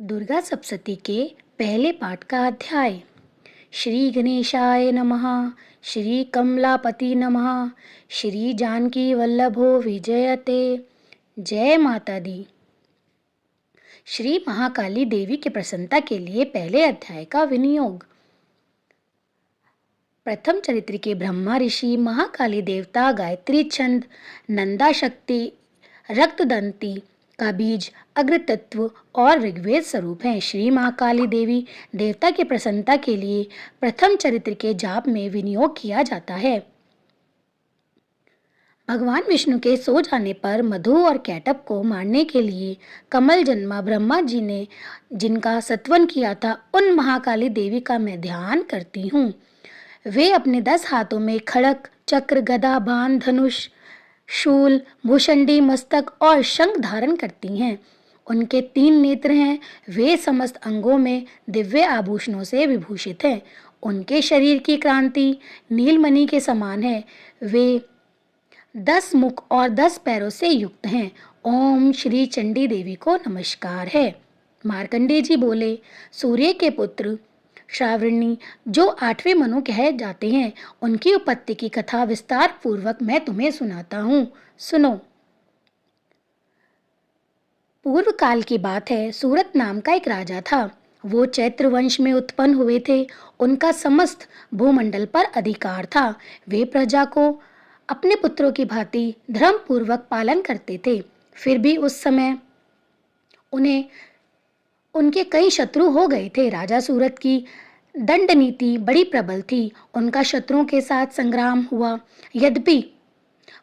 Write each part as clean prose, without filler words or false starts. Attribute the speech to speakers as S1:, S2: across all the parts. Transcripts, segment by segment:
S1: दुर्गा सप्तशती के पहले पाठ का अध्याय। श्री गणेशाय नमः। श्री कमलापति नमः। श्री जानकी वल्लभो विजयते। जय माता दी। श्री महाकाली देवी की प्रसन्नता के लिए पहले अध्याय का विनियोग। प्रथम चरित्र के ब्रह्मा ऋषि, महाकाली देवता, गायत्री छंद, नंदा शक्ति, रक्तदंती का बीज, अग्र तत्व और ऋग्वेद स्वरूप हैं। श्री महाकाली देवी देवता की प्रसन्नता के लिए प्रथम चरित्र के जाप में विनियोग किया जाता है। भगवान विष्णु के सो जाने पर मधु और कैटब को मारने के लिए कमल जन्मा ब्रह्मा जी ने जिनका सत्वन किया था, उन महाकाली देवी का मैं ध्यान करती हूँ। वे अपने 10 हाथों में खड़क, चक्र, गदा, बाण, धनुष, शूल, भूषंडी, मस्तक और शंख धारण करती हैं। उनके 3 नेत्र हैं। वे समस्त अंगों में दिव्य आभूषणों से विभूषित हैं। उनके शरीर की क्रांति नीलमणि के समान है। वे 10 मुख और 10 पैरों से युक्त हैं। ओम श्री चंडी देवी को नमस्कार है। मार्कंडेय जी बोले, सूर्य के पुत्र श्रावणी जो 8वें मनु कहे जाते हैं, उनकी उत्पत्ति की कथा विस्तार पूर्वक मैं तुम्हें सुनाता हूँ। सुनो। पूर्व काल की बात है। सूरत नाम का एक राजा था। वो चैत्र वंश में उत्पन्न हुए थे। उनका समस्त भूमंडल पर अधिकार था। वे प्रजा को अपने पुत्रों की भांति धर्म पूर्वक पालन करते थे। फिर भी उस समय उन्हें उनके कई शत्रु हो गए थे। राजा सूरत की दंड नीति बड़ी प्रबल थी। उनका शत्रुओं के साथ संग्राम हुआ। यद्यपि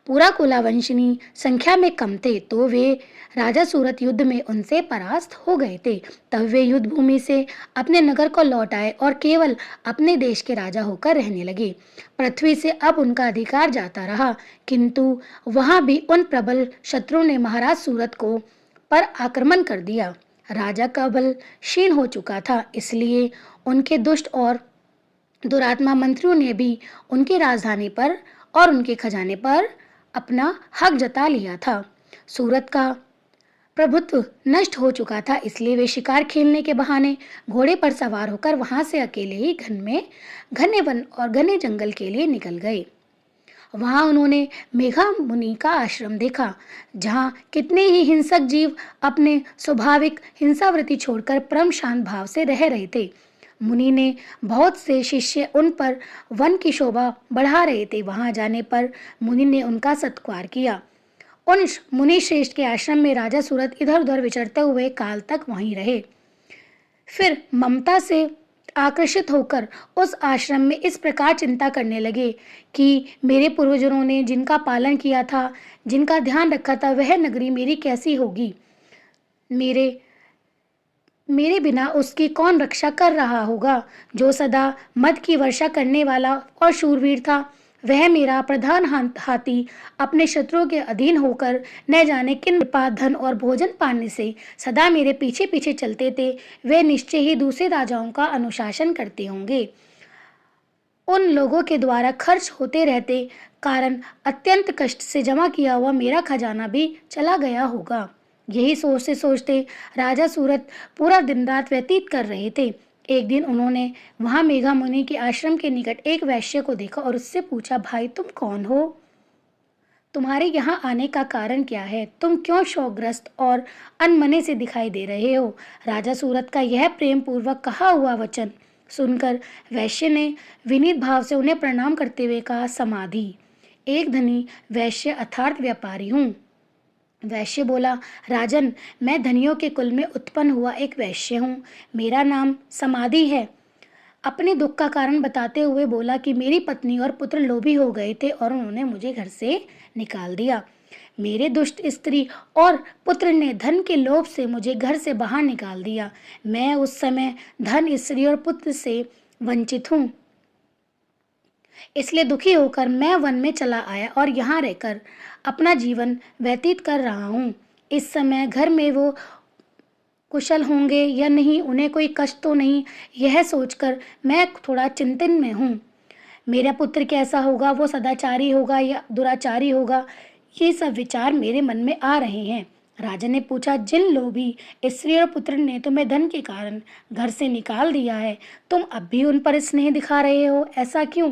S1: पूरा कुलावंशनी संख्या में कम थे, तो वे राजा सूरत युद्ध में उनसे परास्त हो गए थे। तब वे युद्ध भूमि से अपने नगर को लौट आए और केवल अपने देश के राजा होकर रहने लगे। पृथ्वी से अब उनका अधिकार जाता रहा, किंतु वहां भी उन प्रबल शत्रुओं ने महाराज सूरत को पर आक्रमण कर दिया। राजा का बल क्षीण हो चुका था, इसलिए उनके दुष्ट और दुरात्मा मंत्रियों ने भी उनकी राजधानी पर और उनके खजाने पर अपना हक जता लिया था। सूरत का प्रभुत्व नष्ट हो चुका था, इसलिए वे शिकार खेलने के बहाने घोड़े पर सवार होकर वहां से अकेले ही घने वन और घने जंगल के लिए निकल गए। वहां उन्होंने मेघा मुनि का आश्रम देखा, जहां कितने ही हिंसक जीव अपने स्वाभाविक हिंसावृत्ति छोड़कर परम शांत भाव से रह रहे थे। मुनि ने बहुत से शिष्य उन पर वन की शोभा बढ़ा रहे थे। वहां जाने पर मुनि ने उनका सत्कार किया। उन मुनि श्रेष्ठ के आश्रम में राजा सूरत इधर उधर विचरते हुए काल तक वहीं रहे। फिर ममता से आकर्षित होकर उस आश्रम में इस प्रकार चिंता करने लगे कि मेरे पूर्वजों ने जिनका पालन किया था, जिनका ध्यान रखा था, वह नगरी मेरी कैसी होगी। मेरे बिना उसकी कौन रक्षा कर रहा होगा। जो सदा मद की वर्षा करने वाला और शूरवीर था, वह मेरा प्रधान हाथी अपने शत्रुओं के अधीन होकर न जाने किन कृपा, धन और भोजन पाने से सदा मेरे पीछे पीछे चलते थे। वे निश्चय ही दूसरे राजाओं का अनुशासन करते होंगे। उन लोगों के द्वारा खर्च होते रहते कारण अत्यंत कष्ट से जमा किया हुआ मेरा खजाना भी चला गया होगा। यही सोचते सोचते राजा सूरत पूरा दिन रात व्यतीत कर रहे थे। एक दिन उन्होंने वहां मेघा मुनि के आश्रम के निकट एक वैश्य को देखा और उससे पूछा, भाई तुम कौन हो? तुम्हारे यहाँ आने का कारण क्या है? तुम क्यों शोकग्रस्त और अनमने से दिखाई दे रहे हो? राजा सूरत का यह प्रेम पूर्वक कहा हुआ वचन सुनकर वैश्य ने विनीत भाव से उन्हें प्रणाम करते हुए कहा, समाधि। एक धनी वैश्य अर्थात व्यापारी हूँ। वैश्य बोला, राजन, मैं धनियों के कुल में उत्पन्न हुआ एक वैश्य हूँ। मेरा नाम समाधि है। अपने दुख का कारण बताते हुए बोला कि मेरी पत्नी और पुत्र लोभी हो गए थे और उन्होंने मुझे घर से निकाल दिया। मेरे दुष्ट स्त्री और पुत्र ने धन के लोभ से मुझे घर से बाहर निकाल दिया। मैं उस समय धन, स्त्री और पुत्र से वंचित हूँ, इसलिए दुखी होकर मैं वन में चला आया और यहाँ रहकर अपना जीवन व्यतीत कर रहा हूँ। इस समय घर में वो कुशल होंगे या नहीं, उन्हें कोई कष्ट तो नहीं, यह सोचकर मैं थोड़ा चिंतन में हूँ। मेरा पुत्र कैसा होगा, वो सदाचारी होगा या दुराचारी होगा, ये सब विचार मेरे मन में आ रहे हैं। राजा ने पूछा, जिन लोभी स्त्री और पुत्र ने तुम्हें धन के कारण घर से निकाल दिया है, तुम अब भी उन पर स्नेह दिखा रहे हो, ऐसा क्यों?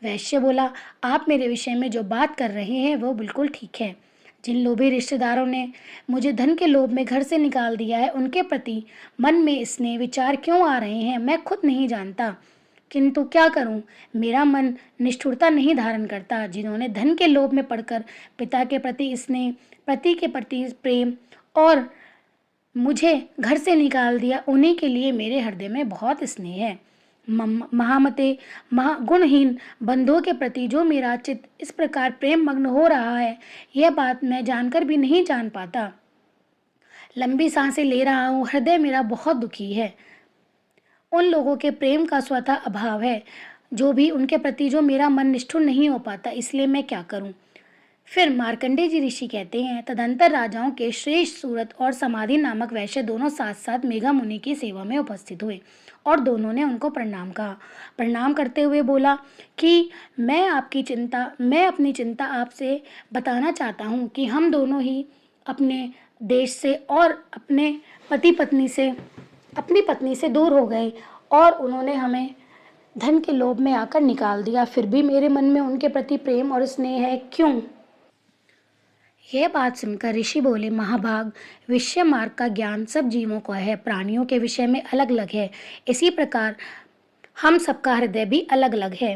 S1: वैश्य बोला, आप मेरे विषय में जो बात कर रहे हैं वो बिल्कुल ठीक है। जिन लोभी रिश्तेदारों ने मुझे धन के लोभ में घर से निकाल दिया है, उनके प्रति मन में स्नेह विचार क्यों आ रहे हैं, मैं खुद नहीं जानता। किंतु क्या करूं, मेरा मन निष्ठुरता नहीं धारण करता। जिन्होंने धन के लोभ में पड़कर पिता के प्रति स्नेह, पति के प्रति प्रेम और मुझे घर से निकाल दिया, उन्हीं के लिए मेरे हृदय में बहुत स्नेह है। महामते, गुणहीन बंधुओं के प्रति जो मेरा चित्त इस प्रकार प्रेम मग्न हो रहा है, यह बात मैं जानकर भी नहीं जान पाता। लंबी सांसें ले रहा हूँ, हृदय मेरा बहुत दुखी है। उन लोगों के प्रेम का स्वतः अभाव है, जो भी उनके प्रति जो मेरा मन निष्ठुर नहीं हो पाता, इसलिए मैं क्या करूं? फिर मार्कंडेय जी ऋषि कहते हैं, तदंतर राजाओं के श्रेष्ठ सूरत और समाधि नामक वैश्य दोनों साथ साथ मेघा मुनि की सेवा में उपस्थित हुए और दोनों ने उनको प्रणाम कहा। प्रणाम करते हुए बोला कि मैं अपनी चिंता आपसे बताना चाहता हूँ कि हम दोनों ही अपने देश से और अपनी पत्नी से दूर हो गए और उन्होंने हमें धन के लोभ में आकर निकाल दिया। फिर भी मेरे मन में उनके प्रति प्रेम और स्नेह है, क्यों? यह बात सुनकर ऋषि बोले, महाभाग, विषय मार्ग का ज्ञान सब जीवों को है, प्राणियों के विषय में अलग अलग है। इसी प्रकार हम सबका हृदय भी अलग अलग है।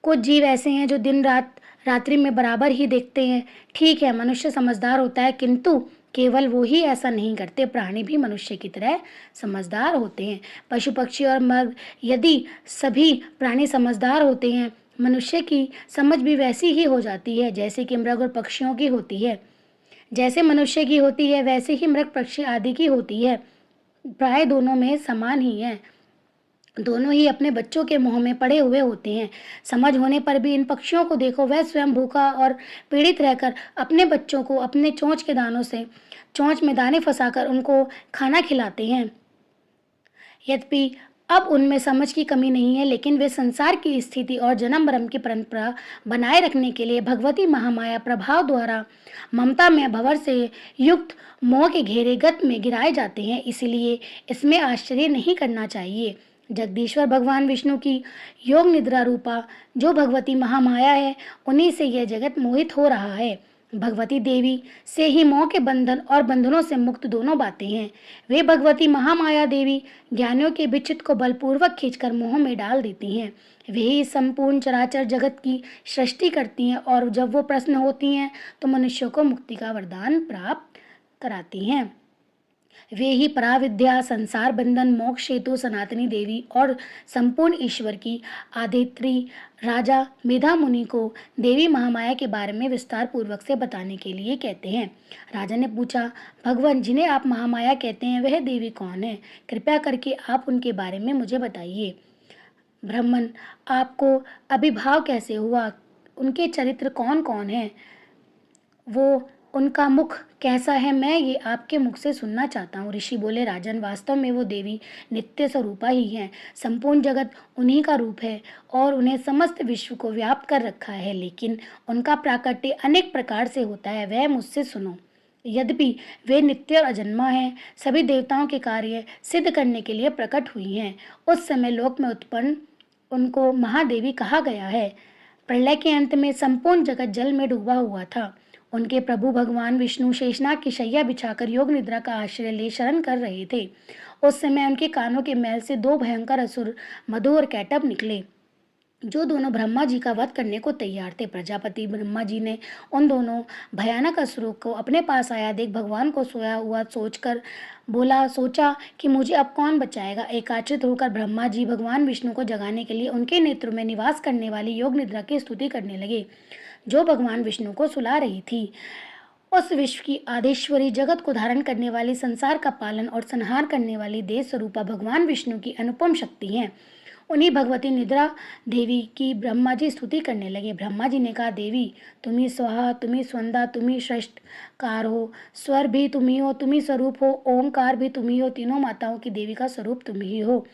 S1: कुछ जीव ऐसे हैं जो दिन रात रात्रि में बराबर ही देखते हैं। ठीक है, मनुष्य समझदार होता है, किंतु केवल वो ही ऐसा नहीं करते, प्राणी भी मनुष्य की तरह समझदार होते हैं। पशु पक्षी और मृग, यदि सभी प्राणी समझदार होते हैं, मनुष्य की समझ भी वैसी ही हो जाती है जैसे कि मृग और पक्षियों की होती है। जैसे मनुष्य की होती है वैसे ही मृग पक्षी आदि की होती है। प्राय दोनों में समान ही है। दोनों ही अपने बच्चों के मुंह में पड़े हुए होते हैं। समझ होने पर भी इन पक्षियों को देखो, वह स्वयं भूखा और पीड़ित रहकर अपने बच्चों को अपने चोंच में दाने फंसाकर उनको खाना खिलाते हैं। यद्यपि अब उनमें समझ की कमी नहीं है, लेकिन वे संसार की स्थिति और जन्म मरण की परंपरा बनाए रखने के लिए भगवती महामाया प्रभाव द्वारा ममता में भंवर से युक्त मोह के घेरे गत में गिराए जाते हैं। इसलिए इसमें आश्चर्य नहीं करना चाहिए। जगदीश्वर भगवान विष्णु की योग निद्रा रूपा जो भगवती महामाया है, उन्हीं से यह जगत मोहित हो रहा है। भगवती देवी से ही मोह के बंधन और बंधनों से मुक्त दोनों बातें हैं। वे भगवती महामाया देवी ज्ञानियों के विचित को बलपूर्वक खींचकर मोह में डाल देती हैं। वे ही संपूर्ण चराचर जगत की सृष्टि करती हैं और जब वो प्रसन्न होती हैं तो मनुष्यों को मुक्ति का वरदान प्राप्त कराती हैं। वे ही पराविद्या, संसार बंधन, मोक्ष हेतु सनातनी देवी और संपूर्ण ईश्वर की आदित्री राजा मेधा मुनि को देवी महामाया के बारे में विस्तार पूर्वक से बताने के लिए कहते हैं। राजा ने पूछा, भगवान, जिन्हें आप महामाया कहते हैं वह देवी कौन है? कृपया करके आप उनके बारे में मुझे बताइए। ब्राह्मण, आपको अभिभाव कैसे हुआ? उनके चरित्र कौन कौन है? वो उनका मुख कैसा है? मैं ये आपके मुख से सुनना चाहता हूँ। ऋषि बोले, राजन, वास्तव में वो देवी नित्य स्वरूपा ही हैं। संपूर्ण जगत उन्हीं का रूप है और उन्हें समस्त विश्व को व्याप्त कर रखा है, लेकिन उनका प्राकट्य अनेक प्रकार से होता है, वह मुझसे सुनो। यद्यपि वे नित्य और अजन्मा हैं, सभी देवताओं के कार्य सिद्ध करने के लिए प्रकट हुई हैं। उस समय लोक में उत्पन्न उनको महादेवी कहा गया है। प्रलय के अंत में संपूर्ण जगत जल में डूबा हुआ था। उनके प्रभु भगवान विष्णु शेषनाग की शैया बिछाकर योग निद्रा का आश्रय ले शरण कर रहे थे। उस समय उनके कानों के मैल से दो भयंकर असुर मधु और कैटब निकले, जो दोनों ब्रह्मा जी का वध करने को तैयार थे। प्रजापति ब्रह्मा जी ने उन दोनों भयानक असुरों को अपने पास आया देख भगवान को सोया हुआ सोचा कि मुझे अब कौन बचाएगा। एकाचित होकर ब्रह्मा जी भगवान विष्णु को जगाने के लिए उनके नेत्रों में निवास करने वाली योग निद्रा की स्तुति करने लगे, जो भगवान विष्णु को सुला रही थी। उस विश्व की आदेश्वरी, जगत को धारण करने वाली, संसार का पालन और संहार करने वाली देव स्वरूपा भगवान विष्णु की अनुपम शक्ति है। उन्हीं भगवती निद्रा देवी की ब्रह्मा जी स्तुति करने लगे। ब्रह्मा जी ने कहा, देवी, तुम्ही स्वाहा, तुम्ही स्वंदा, तुम्ही कार हो, स्वर भी तुम्ही हो, तुम्ही स्वरूप हो, ओंकार भी तुम्ही हो, तीनों माताओं की देवी का स्वरूप तुम ही हो।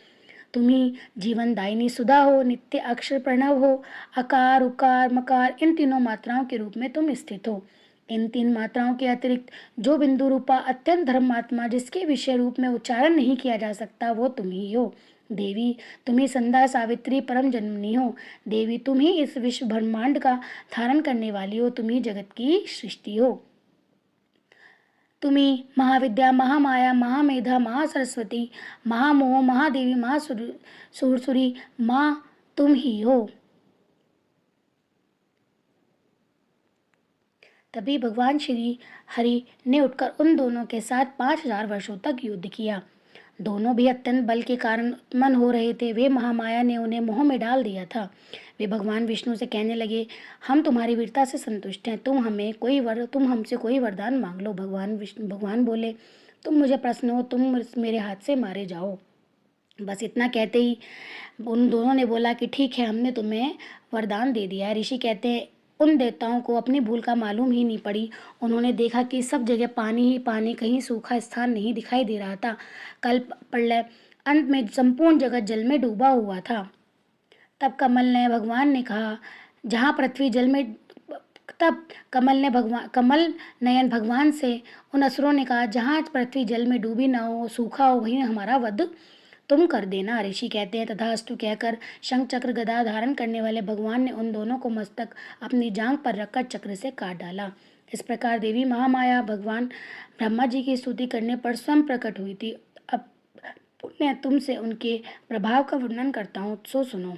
S1: तुम्ही जीवन दायिनी सुधा हो, नित्य अक्षर प्रणव हो, अकार, उकार, मकार, इन तीनों मात्राओं के रूप में तुम स्थित हो। इन तीन मात्राओं के अतिरिक्त जो बिंदु रूपा अत्यंत धर्मात्मा जिसके विषय रूप में उच्चारण नहीं किया जा सकता वो तुम ही हो। देवी तुम ही संध्या सावित्री परम जन्मनी हो। देवी तुम ही इस विश्व ब्रह्मांड का धारण करने वाली हो। तुम ही जगत की सृष्टि हो। तुम्ही महाविद्या महामाया महामेधा महासरस्वती महामोह महादेवी महासुरसुरी माँ तुम ही हो। तभी भगवान श्री हरि ने उठकर उन दोनों के साथ 5000 वर्षों तक युद्ध किया। दोनों भी अत्यंत बल के कारण उत्मन हो रहे थे। वे महामाया ने उन्हें मोह में डाल दिया था। वे भगवान विष्णु से कहने लगे, हम तुम्हारी वीरता से संतुष्ट हैं, तुम हमसे कोई वरदान मांग लो। भगवान बोले, तुम मुझे प्रसन्न हो, तुम मेरे हाथ से मारे जाओ। बस इतना कहते ही उन दोनों ने बोला कि ठीक है, हमने तुम्हें वरदान दे दिया है। ऋषि कहते हैं, उन देवताओं को अपनी भूल का मालूम ही नहीं पड़ी। उन्होंने देखा कि सब जगह पानी ही पानी, कहीं सूखा स्थान नहीं दिखाई दे रहा था। कल प्रलय अंत में संपूर्ण जगत जल में डूबा हुआ था। तब जहाँ पृथ्वी जल में तब कमल नयन भगवान से उन असुरों ने कहा, जहाँ पृथ्वी जल में डूबी न हो, सूखा हो, वहीं हमारा वध तुम कर देना। ऋषि कहते हैं, तथास्तु कहकर शंख चक्र गदा धारण करने वाले भगवान ने उन दोनों को मस्तक अपनी जांघ पर रखकर चक्र से काट डाला। इस प्रकार देवी महामाया भगवान ब्रह्मा जी की स्तुति करने पर स्वयं प्रकट हुई थी। अब मैं तुमसे उनके प्रभाव का वर्णन करता हूँ, सो सुनो।